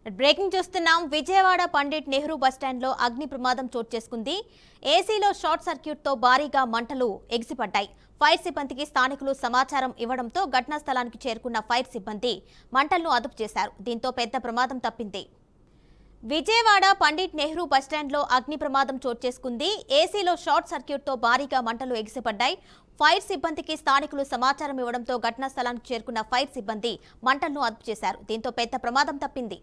Breaking చూస్తున్నాం. విజయవాడ పండిట్ నెహ్రూ బస్టాండ్లో అగ్ని ప్రమాదం చోటు చేసుకుంది. ఏసీలో షార్ట్ సర్క్యూట్తో భారీగా మంటలు ఎగిసిపడ్డాయి. ఫైర్ సిబ్బందికి స్థానికులు సమాచారం ఇవ్వడంతో ఘటనా స్థలానికి చేరుకున్న ఫైర్ సిబ్బంది మంటలను అదుపు చేశారు. దీంతో పెద్ద ప్రమాదం తప్పింది. విజయవాడ పండిట్ నెహ్రూ బస్టాండ్లో అగ్ని ప్రమాదం చోటు చేసుకుంది. ఏసీలో షార్ట్ సర్క్యూట్తో భారీగా మంటలు ఎగిసిపడ్డాయి. ఫైర్ సిబ్బందికి స్థానికులు సమాచారం ఇవ్వడంతో ఘటనా స్థలానికి చేరుకున్న ఫైర్ సిబ్బంది మంటలను అదుపు చేశారు. దీంతో పెద్ద ప్రమాదం తప్పింది.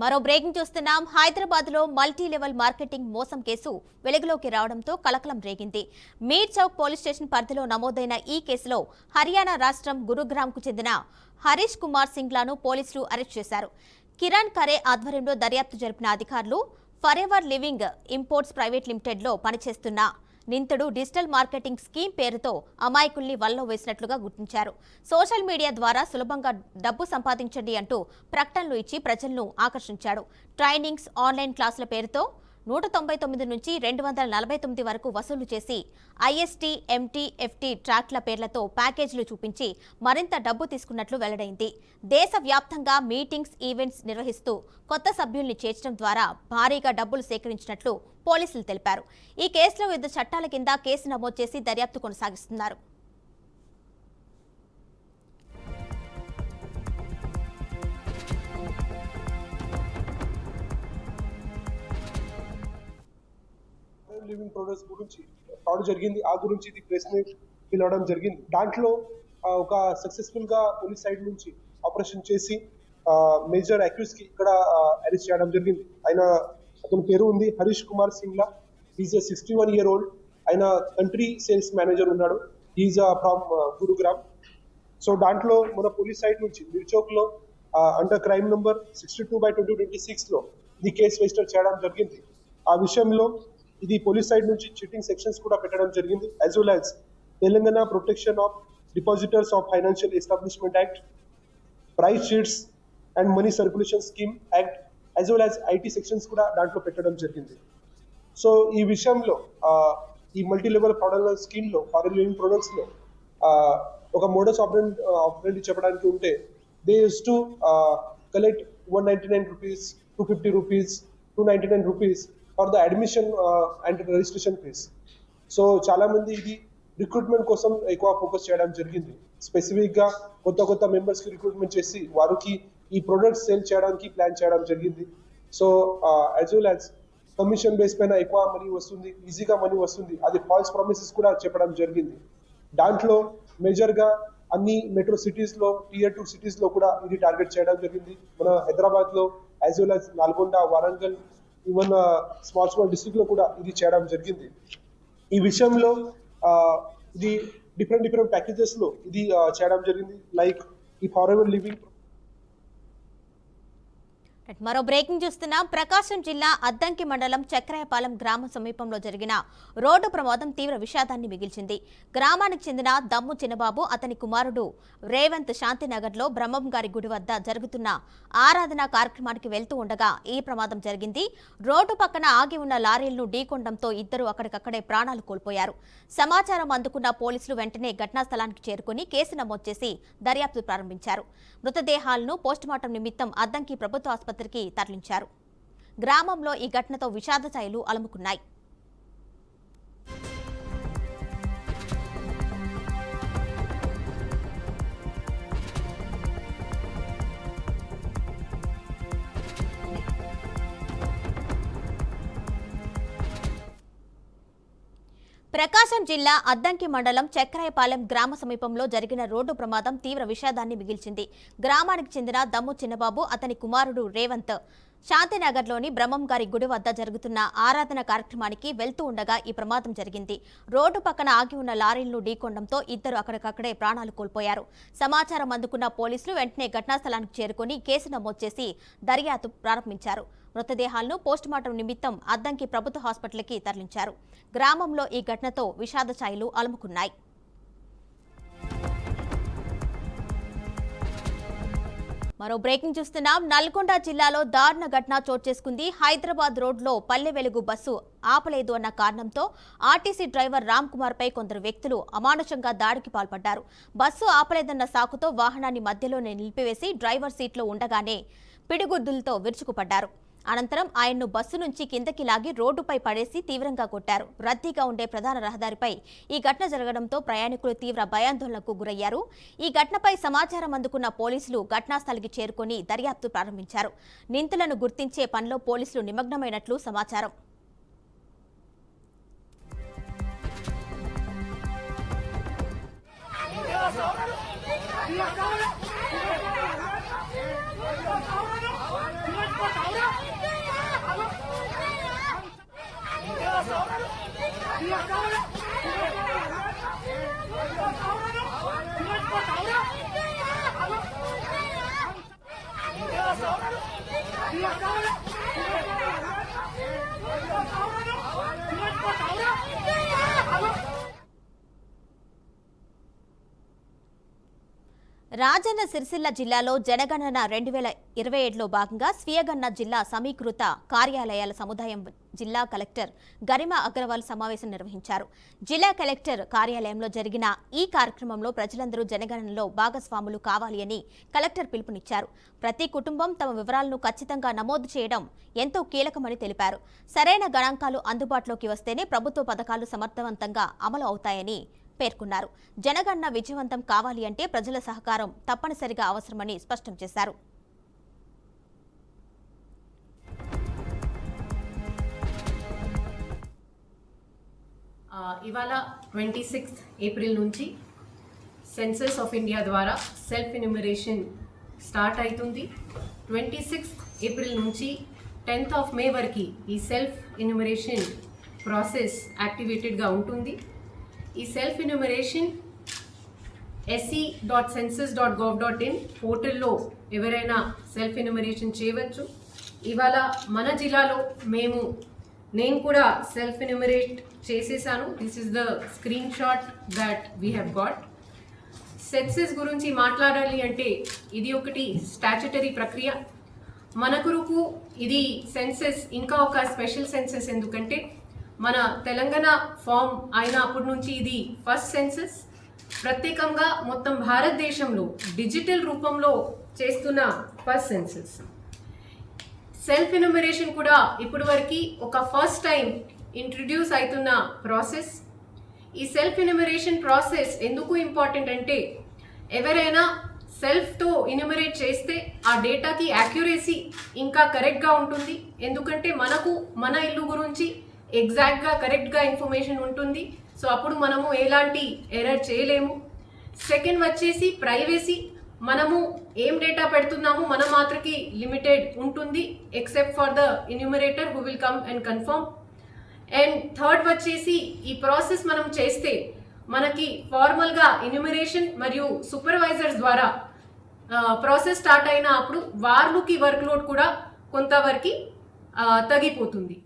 మరో బ్రేకింగ్ చూస్తున్నాం. హైదరాబాద్ లో మల్టీ లెవెల్ మార్కెటింగ్ మోసం కేసు వెలుగులోకి రావడంతో కలకలం రేగింది. మీర్ చౌక్ పోలీస్ స్టేషన్ పరిధిలో నమోదైన ఈ కేసులో హర్యానా రాష్ట్రం గురుగ్రామ్ కు చెందిన హరీష్ కుమార్ సింగ్లాను పోలీసులు అరెస్ట్ చేశారు. కిరణ్ ఖరే ఆధ్వర్యంలో దర్యాప్తు జరిపిన అధికారులు forever living imports private limited లో పనిచేస్తున్న నిందితుడు డిజిటల్ మార్కెటింగ్ స్కీమ్ పేరుతో అమాయకుల్ని వలలో వేసినట్లుగా గుర్తించారు. సోషల్ మీడియా ద్వారా సులభంగా డబ్బు సంపాదించండి అంటూ ప్రకటనలు ఇచ్చి ప్రజలను ఆకర్షించాడు. ట్రైనింగ్స్, ఆన్లైన్ క్లాసుల పేరుతో 199 నుంచి 249 వరకు వసూలు చేసి ఐఎస్టీ, ఎంటీ, ఎఫ్టీ ట్రాక్ల పేర్లతో ప్యాకేజీలు చూపించి మరింత డబ్బు తీసుకున్నట్లు వెల్లడైంది. దేశవ్యాప్తంగా మీటింగ్స్, ఈవెంట్స్ నిర్వహిస్తూ కొత్త సభ్యుల్ని చేర్చడం ద్వారా భారీగా డబ్బులు సేకరించినట్లు పోలీసులు తెలిపారు. ఈ కేసులో వివిధ చట్టాల కింద కేసు నమోదు చేసి దర్యాప్తు కొనసాగిస్తున్నారు. లివింగ్ ప్రొడక్ట్స్ గురించి ఫ్రాడ్ జరిగింది. ఆ గురించి ఇది ప్రెస్ మీట్ పిలవడం జరిగింది. దాంట్లో ఒక సక్సెస్ఫుల్ గా పోలీస్ సైడ్ నుంచి ఆపరేషన్ చేసి మేజర్ అక్యూజ్ కి ఇక్కడ అరెస్ట్ చేయడం జరిగింది. అతని పేరు ఉంది Harish Kumar Singla. Is 61 year old. ఆయన కంట్రీ సేల్స్ మేనేజర్ ఉన్నాడు. Is from Gurugram. సో దాంట్లో మన పోలీస్ సైడ్ నుంచి మిర్చోక్ లో అండర్ క్రైమ్ నంబర్ 62/2026 లో ఇది కేసు రిజిస్టర్ చేయడం జరిగింది. ఆ విషయంలో ఇది పోలీస్ సైడ్ నుంచి చీటింగ్ సెక్షన్స్ కూడా పెట్టడం జరిగింది. As well as Telangana protection of depositors of financial establishment act, price sheets and money circulation scheme act, as well as IT sections కూడా దాంట్లో పెట్టడం జరిగింది. సో ఈ విషయంలో ఈ మల్టీ లెవెల్ ఫ్రాడలెంట్ స్కీమ్ లో ఫారెన్ లివింగ్ ప్రొడక్ట్స్ లో ఒక మోడస్ ఆపరెండి చెప్పడానికి ఉంటే they use to collect 199 rupees, 250 rupees, 299 rupees for the admission and registration fees. So చాలా మంది ఇది రిక్రూట్మెంట్ కోసం ఎక్కువ ఫోకస్ చేయడం జరిగింది. స్పెసిఫిక్ గా కొత్త మెంబర్స్ కి రిక్రూట్మెంట్ చేసి వారికి ఈ ప్రొడక్ట్స్ సేల్ చేయడానికి ప్లాన్ చేయడం జరిగింది. So as well as commission base పైన ఎక్కువ మనీ వస్తుంది, ఈజీగా మనీ వస్తుంది, అది ఫాల్స్ ప్రామిసెస్ కూడా చెప్పడం జరిగింది. దాంట్లో మేజర్ గా అన్ని మెట్రో సిటీస్ లో, Tier 2 సిటీస్ లో కూడా ఇది టార్గెట్ చేయడం జరిగింది. మన హైదరాబాద్ లో as well as Nalgonda, Warangal, even small district లో కూడా ఇది చేయడం జరిగింది. ఈ విషయంలో ఇది డిఫరెంట్ ప్యాకేజెస్ లో ఇది చేయడం జరిగింది. లైక్ ఈ ఫారెవర్ లివింగ్. మరో బ్రేకింగ్ చూస్తున్నాం. ప్రకాశం జిల్లా అద్దంకి మండలం చక్రాయపాలెం గ్రామ సమీపంలో జరిగిన రోడ్డు ప్రమాదం తీవ్ర విషాదాన్ని మిగిల్చింది. గ్రామానికి చెందిన దమ్ము చిన్నబాబు, అతని కుమారుడు రేవంత్ శాంతినగర్లో బ్రహ్మంగారి గుడి వద్ద జరుగుతున్న ఆరాధన కార్యక్రమానికి వెళ్తూ ఉండగా ఈ ప్రమాదం జరిగింది. రోడ్డు పక్కన ఆగి ఉన్న లారీలను ఢీకొనడంతో ఇద్దరు అక్కడికక్కడే ప్రాణాలు కోల్పోయారు. సమాచారం అందుకున్న పోలీసులు వెంటనే ఘటనా స్థలానికి చేరుకుని కేసు నమోదు చేసి దర్యాప్తు ప్రారంభించారు. మృతదేహాలను పోస్టుమార్టం నిమిత్తం అద్దంకి ప్రభుత్వ ఆసుపత్రికి తరలించారు. గ్రామంలో ఈ ఘటనతో విషాద ఛాయలు అలుముకున్నాయి. ప్రకాశం జిల్లా అద్దంకి మండలం చక్రాయపాలెం గ్రామ సమీపంలో జరిగిన రోడ్డు ప్రమాదం తీవ్ర విషాదాన్ని మిగిల్చింది. గ్రామానికి చెందిన దమ్ము చిన్నబాబు, అతని కుమారుడు రేవంత్ శాంతినగర్లోని బ్రహ్మంగారి గుడి వద్ద జరుగుతున్న ఆరాధన కార్యక్రమానికి వెళ్తూ ఉండగా ఈ ప్రమాదం జరిగింది. రోడ్డు పక్కన ఆగి ఉన్న లారీలను ఢీకొనడంతో ఇద్దరు అక్కడికక్కడే ప్రాణాలు కోల్పోయారు. సమాచారం అందుకున్న పోలీసులు వెంటనే ఘటనా స్థలానికి చేరుకుని కేసు నమోదు చేసి దర్యాప్తు ప్రారంభించారు. మృతదేహాలను పోస్టుమార్టం నిమిత్తం అద్దంకి ప్రభుత్వ హాస్పిటల్కి తరలించారు. గ్రామంలో ఈ ఘటనతో విషాద ఛాయలు అలుముకున్నాయి. మరో బ్రేకింగ్ చూస్తున్నాం. నల్గొండ జిల్లాలో దారుణ ఘటన చోటు చేసుకుంది. హైదరాబాద్ రోడ్లో పల్లె వెలుగు బస్సు ఆపలేదు అన్న కారణంతో ఆర్టీసీ డ్రైవర్ రామ్ కుమార్ పై కొందరు వ్యక్తులు అమానుషంగా దాడికి పాల్పడ్డారు. బస్సు ఆపలేదన్న సాకుతో వాహనాన్ని మధ్యలోనే నిలిపివేసి డ్రైవర్ సీట్లో ఉండగానే పిడిగుద్దులతో విరుచుకుపడ్డారు. అనంతరం ఆయన్ను బస్సు నుంచి కిందకి లాగి రోడ్డుపై పడేసి తీవ్రంగా కొట్టారు. రద్దీగా ఉండే ప్రధాన రహదారిపై ఈ ఘటన జరగడంతో ప్రయాణికులు తీవ్ర భయాందోళనకు గురయ్యారు. ఈ ఘటనపై సమాచారం అందుకున్న పోలీసులు ఘటనాస్థలికి చేరుకుని దర్యాప్తు ప్రారంభించారు. నిందితులను గుర్తించే పనిలో పోలీసులు నిమగ్నమైనట్లు సమాచారం. రాజన్న సిరిసిల్ల జిల్లాలో జనగణన 2027లో భాగంగా స్వీయగణన జిల్లా సమీకృత కార్యాలయాల సముదాయం జిల్లా కలెక్టర్ గరిమా అగ్రవాల్ సమావేశం నిర్వహించారు. జిల్లా కలెక్టర్ కార్యాలయంలో జరిగిన ఈ కార్యక్రమంలో ప్రజలందరూ జనగణనలో భాగస్వాములు కావాలి అని కలెక్టర్ పిలుపునిచ్చారు. ప్రతి కుటుంబం తమ వివరాలను ఖచ్చితంగా నమోదు చేయడం ఎంతో కీలకమని తెలిపారు. సరైన గణాంకాలు అందుబాటులోకి వస్తేనే ప్రభుత్వ పథకాలు సమర్థవంతంగా అమలు అవుతాయని పేర్కొన్నారు. జనగణన విజయవంతం కావాలి అంటే ప్రజల సహకారం తప్పనిసరిగా అవసరమని స్పష్టం చేశారు. ఇవాళ 26 ఏప్రిల్ నుంచి సెన్సస్ ఆఫ్ ఇండియా ద్వారా సెల్ఫ్ ఎన్యూమరేషన్ స్టార్ట్ అవుతుంది. 26 ఏప్రిల్ నుంచి 10th ఆఫ్ మే వరకు ఈ సెల్ఫ్ ఎన్యూమరేషన్ ప్రాసెస్ యాక్టివేటెడ్గా ఉంటుంది. ఈ సెల్ఫ్ ఎన్యూమరేషన్ se.census.gov.in పోర్టల్లో ఎవరైనా సెల్ఫ్ ఎన్యూమరేషన్ చేయవచ్చు. ఇవాళ మన జిల్లాలో నేను కూడా సెల్ఫ్ ఎన్యూమరేట్ చేసేసాను. This is the screen shot that we have got. Census గురించి మాట్లాడాలి అంటే ఇది ఒకటి స్టాచ్యుటరీ ప్రక్రియ. మన కొరకు ఇది సెన్సస్ ఇంకా ఒక స్పెషల్ సెన్సస్. ఎందుకంటే మన తెలంగాణ ఫామ్ అయిన అప్పటి నుంచి ఇది ఫస్ట్ సెన్సస్. ప్రత్యేకంగా మొత్తం భారతదేశంలో డిజిటల్ రూపంలో చేస్తున్న ఫస్ట్ సెన్సస్. సెల్ఫ్ ఎన్యూమరేషన్ కూడా ఇప్పటి వరకు ఒక ఫస్ట్ టైం ఇంట్రడ్యూస్ అవుతున్న ప్రాసెస్. ఈ సెల్ఫ్ ఎన్యూమరేషన్ ప్రాసెస్ ఎందుకు ఇంపార్టెంట్ అంటే ఎవరైనా సెల్ఫ్తో ఎన్యూమరేట్ చేస్తే ఆ డేటాకి యాక్యురసీ ఇంకా కరెక్ట్గా ఉంటుంది. ఎందుకంటే మనకు మన ఇల్లు గురించి ఎగ్జాక్ట్గా కరెక్ట్గా ఇన్ఫర్మేషన్ ఉంటుంది. సో అప్పుడు మనము ఎలాంటి ఎర్రర్ చేయలేము. సెకండ్ వచ్చేసి ప్రైవసీ. మనము ఏం డేటా పెడుతున్నాము మన మాత్రకి లిమిటెడ్ ఉంటుంది, except for the enumerator who will come and confirm. And third వచ్చేసి ఈ ప్రాసెస్ మనం చేస్తే మనకి ఫార్మల్గా ఎన్యూమరేషన్ మరియు సూపర్వైజర్స్ ద్వారా ప్రాసెస్ స్టార్ట్ అయిన అప్పుడు వాళ్ళకి వర్క్ లోడ్ కూడా కొంతవరకు తగ్గిపోతుంది.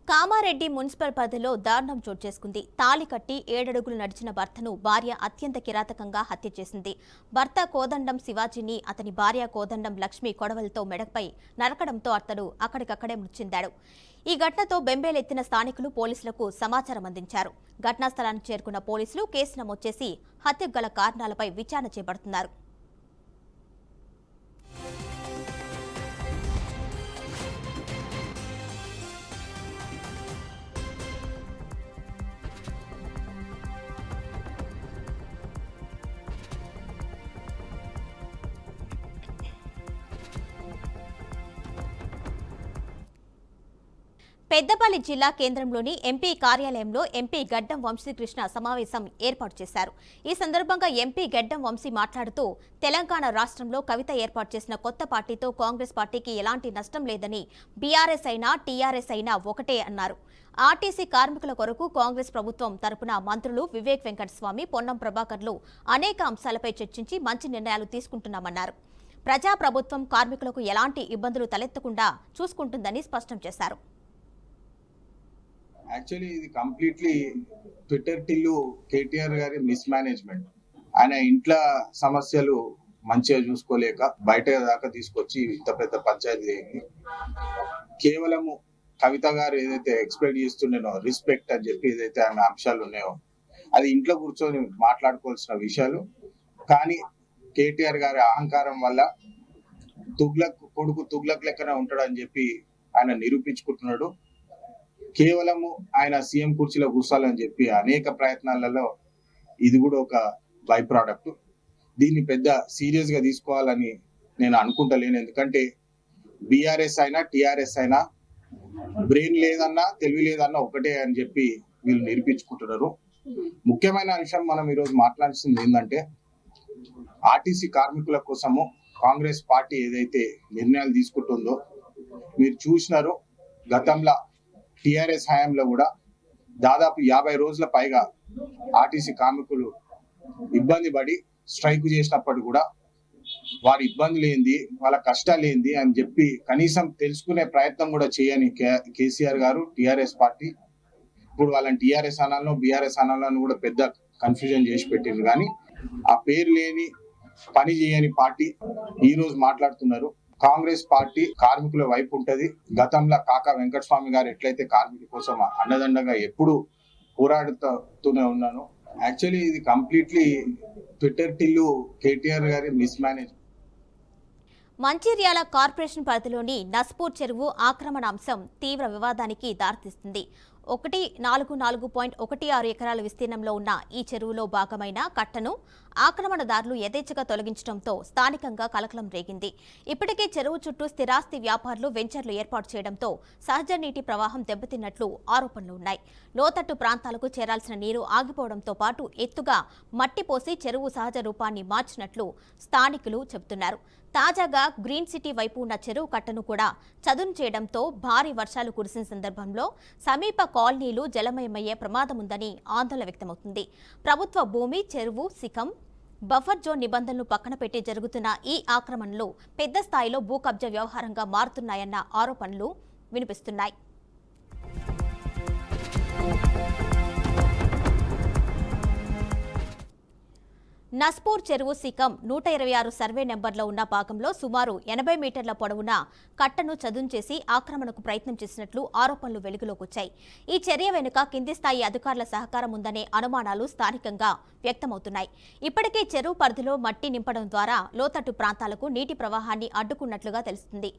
కామారెడ్డి మున్సిపల్ పరిధిలో దారుణం చోటు చేసుకుంది. తాళి కట్టి 7 అడుగులు నడిచిన భర్తను భార్య అత్యంత కిరాతకంగా హత్య చేసింది. భర్త కోదండం శివాజీని అతని భార్య కోదండం లక్ష్మి కొడవలతో మెడపై నరకడంతో అతడు అక్కడికక్కడే మృతి చెందాడు. ఈ ఘటనతో బెంబేలెత్తిన స్థానికులు పోలీసులకు సమాచారం అందించారు. ఘటనా స్థలానికి చేరుకున్న పోలీసులు కేసు నమోదు చేసి హత్యకు గల కారణాలపై విచారణ చేపడుతున్నారు. పెద్దపల్లి జిల్లా కేంద్రంలోని ఎంపీ కార్యాలయంలో ఎంపీ గడ్డం వంశీకృష్ణ సమావేశం ఏర్పాటు చేశారు. ఈ సందర్భంగా ఎంపీ గడ్డం వంశీ మాట్లాడుతూ తెలంగాణ రాష్ట్రంలో కవిత ఏర్పాటు చేసిన కొత్త పార్టీతో కాంగ్రెస్ పార్టీకి ఎలాంటి నష్టం లేదని, బీఆర్ఎస్ అయినా టీఆర్ఎస్ అయినా ఒకటే అన్నారు. ఆర్టీసీ కార్మికుల కొరకు కాంగ్రెస్ ప్రభుత్వం తరపున మంత్రులు వివేక్ వెంకటస్వామి, పొన్నం ప్రభాకర్లు అనేక అంశాలపై చర్చించి మంచి నిర్ణయాలు తీసుకుంటున్నామన్నారు. ప్రజాప్రభుత్వం కార్మికులకు ఎలాంటి ఇబ్బందులు తలెత్తకుండా చూసుకుంటుందని స్పష్టం చేశారు. యాక్చువల్లీ ఇది కంప్లీట్లీ ట్విట్టర్ టిల్లు కేటీఆర్ గారి మిస్ మేనేజ్మెంట్. ఆయన ఇంట్లో సమస్యలు మంచిగా చూసుకోలేక బయట దాకా తీసుకొచ్చి ఇంత పెద్ద పంచాయతీ అయింది. కేవలము కవిత గారు ఏదైతే ఎక్స్పెక్ట్ చేస్తుండేనో రెస్పెక్ట్ అని చెప్పి ఏదైతే ఆమె అంశాలు ఉన్నాయో అది ఇంట్లో కూర్చొని మాట్లాడుకోవాల్సిన విషయాలు. కానీ కేటీఆర్ గారి అహంకారం వల్ల కొడుకు తుగ్లక్ లెక్కనే ఉంటాడని చెప్పి ఆయన నిరూపించుకుంటున్నాడు. కేవలము ఆయన సీఎం కుర్చీలో కూర్చోాలని చెప్పి అనేక ప్రయత్నాలలో ఇది కూడా ఒక బై ప్రోడక్ట్. దీన్ని పెద్ద సీరియస్ గా తీసుకోవాలని నేను అనుకుంటలేను. ఎందుకంటే బీఆర్ఎస్ అయినా టీఆర్ఎస్ అయినా బ్రెయిన్ లేదన్నా తెలివి లేదన్నా ఒకటే అని చెప్పి వీళ్ళు నిరూపించుకుంటున్నారు. ముఖ్యమైన అంశం మనం ఈరోజు మాట్లాడాల్సింది ఏంటంటే ఆర్టీసీ కార్మికుల కోసము కాంగ్రెస్ పార్టీ ఏదైతే నిర్ణయాలు తీసుకుంటుందో మీరు చూసినారు. గతంలో టిఆర్ఎస్ హయాంలో కూడా దాదాపు 50 రోజుల పైగా ఆర్టీసీ కార్మికులు ఇబ్బంది పడి స్ట్రైక్ చేసినప్పుడు కూడా వారి ఇబ్బందులు ఏంది, వాళ్ళ కష్టాలు ఏంది అని చెప్పి కనీసం తెలుసుకునే ప్రయత్నం కూడా చేయని కేసీఆర్ గారు, టిఆర్ఎస్ పార్టీ ఇప్పుడు వాళ్ళని టిఆర్ఎస్ అనాలను బీఆర్ఎస్ అనాలను కూడా పెద్ద కన్ఫ్యూజన్ చేసి పెట్టింది. కానీ ఆ పేరు లేని పని చేయని పార్టీ ఈ రోజు మాట్లాడుతున్నారు. కాంగ్రెస్ పార్టీ కార్మికుల వైపు ఉంటది. గతంలో కాకా వెంకటస్వామి గారు ఎట్లయితే కార్మికుల కోసం అండదండగా ఎప్పుడు పోరాడుతూనే ఉన్నాను. యాక్చువల్లీ ఇది కంప్లీట్లీ ట్విట్టర్ టిల్లు కేటీఆర్ గారి మిస్ మేనేజ్. మంచిర్యాల కార్పొరేషన్ పరిధిలోని నస్పూర్ చెరువు ఆక్రమణ అంశం తీవ్ర వివాదానికి దారితీస్తుంది. 144.16 ఎకరాల విస్తీర్ణంలో ఉన్న ఈ చెరువులో భాగమైన కట్టను ఆక్రమణదారులు యథేచ్ఛగా తొలగించడంతో స్థానికంగా కలకలం రేగింది. ఇప్పటికే చెరువు చుట్టూ స్థిరాస్తి వ్యాపారులు వెంచర్లు ఏర్పాటు చేయడంతో సహజ నీటి ప్రవాహం దెబ్బతిన్నట్లు ఆరోపణలు ఉన్నాయి. లోతట్టు ప్రాంతాలకు చేరాల్సిన నీరు ఆగిపోవడంతో పాటు ఎత్తుగా మట్టి పోసి చెరువు సహజ రూపాన్ని మార్చినట్లు స్థానికులు చెబుతున్నారు. తాజాగా గ్రీన్ సిటీ వైపు ఉన్న చెరువు కట్టను కూడా చదును చేయడంతో భారీ వర్షాలు కురిసిన సందర్భంలో సమీప కాలనీలు జలమయమయ్యే ప్రమాదం ఉందని ఆందోళన వ్యక్తమవుతుంది. ప్రభుత్వ భూమి, చెరువు, శిఖం, బఫర్ జోన్ నిబంధనలు పక్కన పెట్టి జరుగుతున్న ఈ ఆక్రమణలు పెద్ద స్థాయిలో భూ కబ్జా వ్యవహారంగా మారుతున్నాయన్న ఆరోపణలు వినిపిస్తున్నాయి. నస్పూర్ చెరువు శిఖం 126 సర్వే నెంబర్లో ఉన్న భాగంలో సుమారు 80 మీటర్ల పొడవున కట్టను చదును చేసి ఆక్రమణకు ప్రయత్నం చేసినట్లు ఆరోపణలు వెలుగులోకి వచ్చాయి. ఈ చర్య వెనుక కింది స్థాయి అధికారుల సహకారం ఉందనే అనుమానాలు స్థానికంగా వ్యక్తమవుతున్నాయి. ఇప్పటికే చెరువు పరిధిలో మట్టి నింపడం ద్వారా లోతట్టు ప్రాంతాలకు నీటి ప్రవాహాన్ని అడ్డుకున్నట్లుగా తెలుస్తుంది.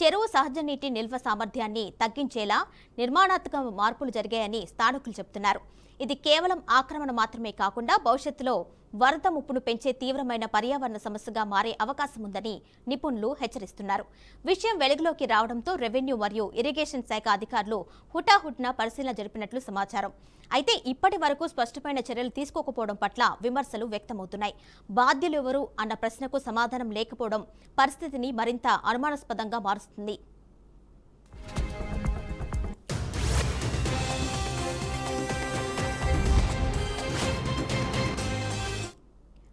చెరువు సహజ నీటి నిల్వ సామర్థ్యాన్ని తగ్గించేలా నిర్మాణాత్మక మార్పులు జరిగాయని స్థానికులు చెబుతున్నారు. ఇది కేవలం ఆక్రమణ మాత్రమే కాకుండా భవిష్యత్తులో వరద ముప్పును పెంచే తీవ్రమైన పర్యావరణ సమస్యగా మారే అవకాశం ఉందని నిపుణులు హెచ్చరిస్తున్నారు. విషయం వెలుగులోకి రావడంతో రెవెన్యూ మరియు ఇరిగేషన్ శాఖ అధికారులు హుటాహుటిన పరిశీలన జరిపినట్లు సమాచారం. అయితే ఇప్పటి వరకు స్పష్టమైన చర్యలు తీసుకోకపోవడం పట్ల విమర్శలు వ్యక్తమవుతున్నాయి. బాధ్యులెవరు అన్న ప్రశ్నకు సమాధానం లేకపోవడం పరిస్థితిని మరింత అనుమానాస్పదంగా మారుస్తుంది.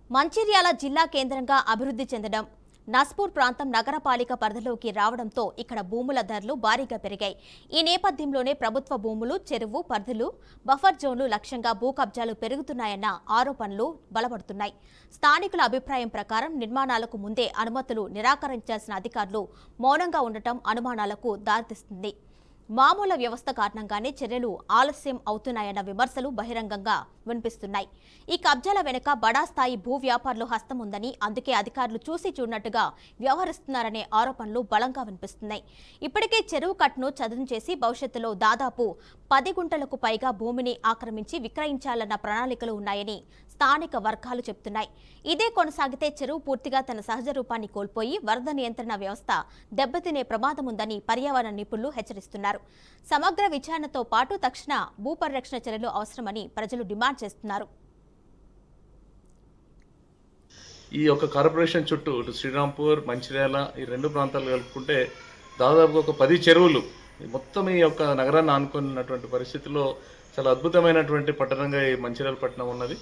మంచిర్యాల జిల్లా కేంద్రంగా అభివృద్ధి చెందడం, నస్పూర్ ప్రాంతం నగరపాలిక పరిధిలోకి రావడంతో ఇక్కడ భూముల ధరలు భారీగా పెరిగాయి. ఈ నేపథ్యంలోనే ప్రభుత్వ భూములు, చెరువు పరిధులు, బఫర్ జోన్లు లక్ష్యంగా భూ కబ్జాలు పెరుగుతున్నాయన్న ఆరోపణలు బలపడుతున్నాయి. స్థానికుల అభిప్రాయం ప్రకారం నిర్మాణాలకు ముందే అనుమతులు నిరాకరించాల్సిన అధికారులు మౌనంగా ఉండటం అనుమానాలకు దారితీస్తుంది. మామూలు వ్యవస్థ కారణంగానే చర్యలు ఆలస్యం అవుతున్నాయన్న విమర్శలు బహిరంగంగా వినిపిస్తున్నాయి. ఈ కబ్జాల వెనుక బడా స్థాయి భూ వ్యాపారులు హస్తం ఉందని, అందుకే అధికారులు చూసి చూడనట్టుగా వ్యవహరిస్తున్నారనే ఆరోపణలు బలంగా వినిపిస్తున్నాయి. ఇప్పటికే చెరువు కట్టును చదును చేసి భవిష్యత్తులో దాదాపు 10 గుంటలకు పైగా భూమిని ఆక్రమించి విక్రయించాలన్న ప్రణాళికలు ఉన్నాయని స్థానిక వర్గాలు చెబుతున్నాయి. ఇదే కొనసాగితే చెరువు పూర్తిగా తన సహజ రూపాన్ని కోల్పోయి వరద నియంత్రణ వ్యవస్థ దెబ్బతినే ప్రమాదం ఉందని పర్యావరణ నిపుణులు హెచ్చరిస్తున్నారు. సమగ్ర విచారణతో పాటు తక్షణ భూపరిరక్షణ చర్యలు అవసరమని ప్రజలు డిమాండ్ చేస్తున్నారు. ఈ యొక్క కార్పొరేషన్ చుట్టూ ఇటు శ్రీరాంపూర్, మంచిర్యాల ఈ రెండు ప్రాంతాలు కలుపుకుంటే దాదాపు ఒక 10 చెరువులు మొత్తం ఈ యొక్క నగరాన్ని ఆనుకున్నటువంటి పరిస్థితిలో చాలా అద్భుతమైనటువంటి పట్టణంగా ఈ మంచిర్యాల పట్టణం ఉన్నది.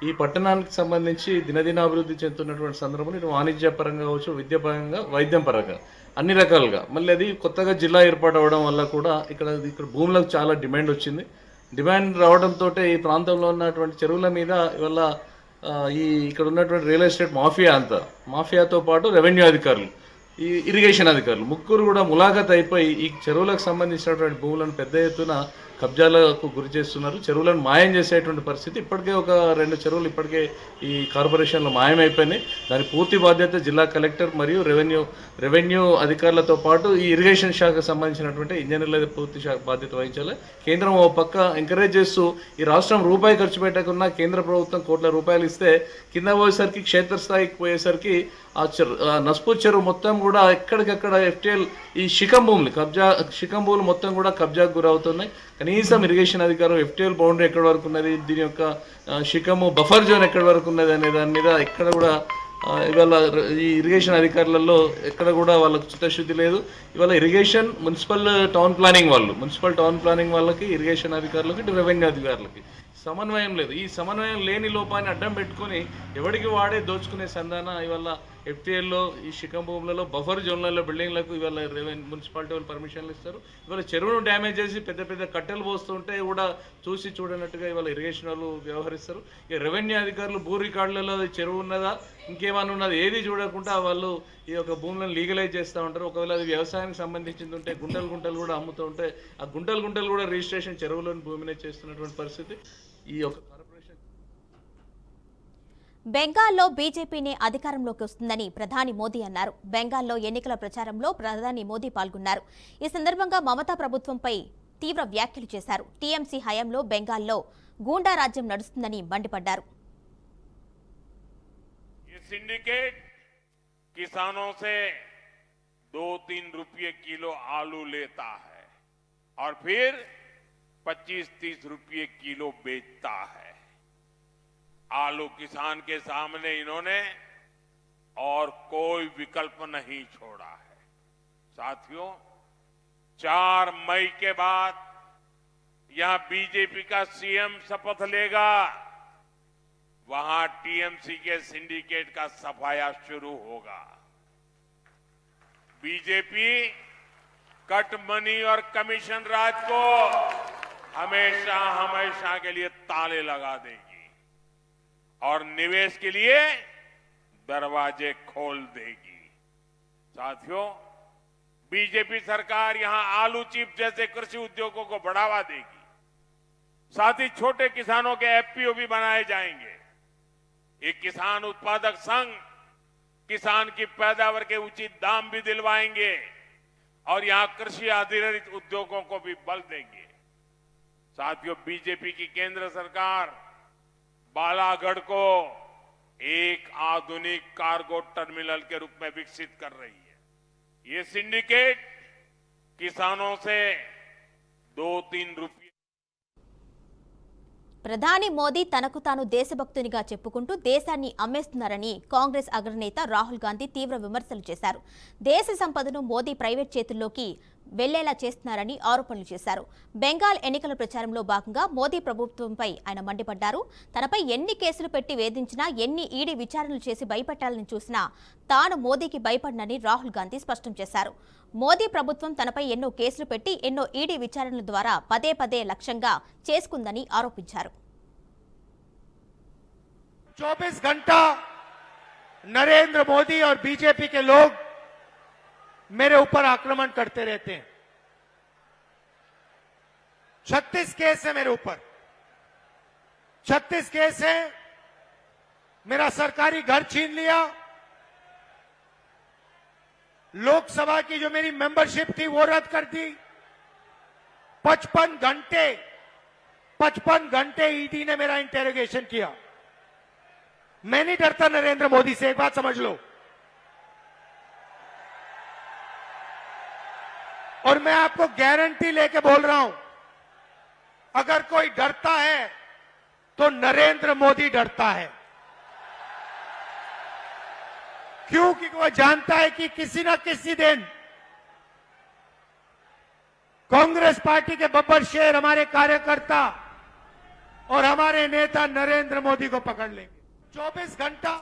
ఈ పట్టణానికి సంబంధించి దినదినాభివృద్ధి చెందుతున్నటువంటి సందర్భంలో ఇటు వాణిజ్యపరంగా కావచ్చు, విద్యాపరంగా, వైద్యం పరంగా అన్ని రకాలుగా మళ్ళీ అది కొత్తగా జిల్లా ఏర్పాటు అవ్వడం వల్ల కూడా ఇక్కడ భూములకు చాలా డిమాండ్ వచ్చింది. డిమాండ్ రావడంతో ఈ ప్రాంతంలో ఉన్నటువంటి చెరువుల మీద ఇవాళ ఇక్కడ ఉన్నటువంటి రియల్ ఎస్టేట్ మాఫియాతో పాటు రెవెన్యూ అధికారులు, ఈ ఇరిగేషన్ అధికారులు ముగ్గురు కూడా ములాఖత్ అయిపోయి ఈ చెరువులకు సంబంధించినటువంటి భూములను పెద్ద ఎత్తున కబ్జాలకు గురి చేస్తున్నారు. చెరువులను మాయం చేసేటువంటి పరిస్థితి ఇప్పటికే ఒక 2 చెరువులు ఇప్పటికే ఈ కార్పొరేషన్లో మాయమైపోయినాయి. దాని పూర్తి బాధ్యత జిల్లా కలెక్టర్ మరియు రెవెన్యూ అధికారులతో పాటు ఈ ఇరిగేషన్ శాఖకు సంబంధించినటువంటి ఇంజనీర్ల పూర్తి శాఖ బాధ్యత వహించాలి. కేంద్రం ఓ పక్క ఎంకరేజ్ చేస్తూ ఈ రాష్ట్రం రూపాయి ఖర్చు పెట్టకుండా కేంద్ర ప్రభుత్వం కోట్ల రూపాయలు ఇస్తే కింద పోయేసరికి క్షేత్రస్థాయికి పోయేసరికి ఆ నస్పూర్ చెరువు మొత్తం కూడా ఎక్కడికక్కడ FTL ఈ శిఖం భూములు మొత్తం కూడా కబ్జాకు గురవుతున్నాయి. కనీసం ఇరిగేషన్ అధికారులు FTL బౌండరీ ఎక్కడి వరకు ఉన్నది, దీని యొక్క శిఖము బఫర్ జోన్ ఎక్కడి వరకు ఉన్నది అనే దాని మీద ఎక్కడ కూడా ఇవాళ ఈ ఇరిగేషన్ అధికారులలో ఎక్కడ కూడా వాళ్ళకు చిత్తశుద్ధి లేదు. ఇవాళ ఇరిగేషన్ మున్సిపల్ టౌన్ ప్లానింగ్ వాళ్ళకి, ఇరిగేషన్ అధికారులకి, రెవెన్యూ అధికారులకి సమన్వయం లేదు. ఈ సమన్వయం లేని లోపాన్ని అడ్డం పెట్టుకొని ఎవరికి వాడే దోచుకునే సంధాన ఇవాళ FTLలో ఈ శిఖం భూములలో బఫర్ జోన్లలో బిల్డింగ్లకు ఇవాళ మున్సిపాలిటీ వాళ్ళు పర్మిషన్లు ఇస్తారు. ఇవాళ చెరువును డ్యామేజ్ చేసి పెద్ద పెద్ద కట్టెలు పోస్తుంటే కూడా చూసి చూడనట్టుగా ఇవాళ ఇరిగేషన్ వాళ్ళు వ్యవహరిస్తారు. ఇక రెవెన్యూ అధికారులు భూ రికార్డులలో చెరువు ఉన్నదా ఇంకేమైనా ఉన్నది ఏది చూడకుండా వాళ్ళు ఈ యొక్క భూములను లీగలైజ్ చేస్తూ ఉంటారు. ఒకవేళ అది వ్యవసాయానికి సంబంధించింది ఉంటే గుంటలు కూడా అమ్ముతూ ఉంటే ఆ గుంటలు కూడా రిజిస్ట్రేషన్ చెరువులోని భూమినే చేస్తున్నటువంటి పరిస్థితి ఈ యొక్క కార్పొరేషన్. బెంగాల్లో బీజేపీనే అధికారంలోకి వస్తుందని ప్రధాని మోదీ అన్నారు. బెంగాల్లో ఎన్నికల ప్రచారంలో ప్రధాని మోదీ పాల్గొన్నారు. ఈ సందర్భంగా మమతా ప్రభుత్వంపై తీవ్ర వ్యాఖ్యలు చేశారు. టీఎంసీ హయాంలో బెంగాల్లో గూండా రాజ్యం నడుస్తుందని మండిపడ్డారు. सिंडिकेट किसानों से 2-3 रुपये किलो आलू लेता है और फिर 25-30 रुपये किलो बेचता है. आलू किसान के सामने इन्होंने और कोई विकल्प नहीं छोड़ा है. साथियों, 4 मई के बाद यहां बीजेपी का सीएम शपथ लेगा, वहां टीएमसी के सिंडिकेट का सफाया शुरू होगा. बीजेपी कट मनी और कमीशन राज को हमेशा के लिए ताले लगा देगी और निवेश के लिए दरवाजे खोल देगी. साथियों, बीजेपी सरकार यहां आलू चिप्स जैसे कृषि उद्योगों को बढ़ावा देगी. साथ ही छोटे किसानों के FPO भी बनाए जाएंगे. एक किसान उत्पादक संघ किसान की पैदावार के उचित दाम भी दिलवाएंगे और यहां कृषि आधारित उद्योगों को भी बल देंगे. साथियों, बीजेपी की केंद्र सरकार बालागढ़ को एक आधुनिक कार्गो टर्मिनल के रूप में विकसित कर रही है. ये सिंडिकेट किसानों से 2-3 रुपये. ప్రధాని మోదీ తనకు తాను దేశభక్తునిగా చెప్పుకుంటూ దేశాన్ని అమ్మేస్తున్నారని కాంగ్రెస్ అగ్రనేత రాహుల్ గాంధీ తీవ్ర విమర్శలు చేశారు. దేశ సంపదను మోదీ ప్రైవేట్ చేతుల్లోకి వెళ్లేలా చేస్తున్నారని ఆరోపణలు చేశారు. బెంగాల్ ఎన్నికల ప్రచారంలో భాగంగా మోదీ ప్రభుత్వంపై ఆయన మండిపడ్డారు. తనపై ఎన్ని కేసులు పెట్టి వేధించినా, ఎన్ని ఈడీ విచారణలు చేసి భయపెట్టాలని చూసినా తాను మోదీకి భయపడనని రాహుల్ గాంధీ స్పష్టం చేశారు. మోదీ ప్రభుత్వం తనపై ఎన్నో కేసులు పెట్టి ఎన్నో ఈడీ విచారణల ద్వారా పదే లక్ష్యంగా చేసుకుందని ఆరోపించారు. 24 घंटा नरेंद्र मोदी और बीजेपी के लोग मेरे ऊपर आक्रमण करते रहते हैं. 36 केस है मेरे ऊपर, 36 केस है. मेरा सरकारी घर छीन लिया, लोकसभा की जो मेरी मेंबरशिप थी वो रद्द कर दी. 55 घंटे ईडी ने मेरा इंटेरोगेशन किया. मैं नहीं डरता नरेंद्र मोदी से, एक बात समझ लो। और मैं आपको गारंटी लेके बोल रहा हूं, अगर कोई डरता है तो नरेंद्र मोदी डरता है। क्योंकि वो जानता है कि किसी ना किसी दिन कांग्रेस पार्टी के बब्बर शेर हमारे कार्यकर्ता और हमारे नेता नरेंद्र मोदी को पकड़ लेंगे। 24 घंटा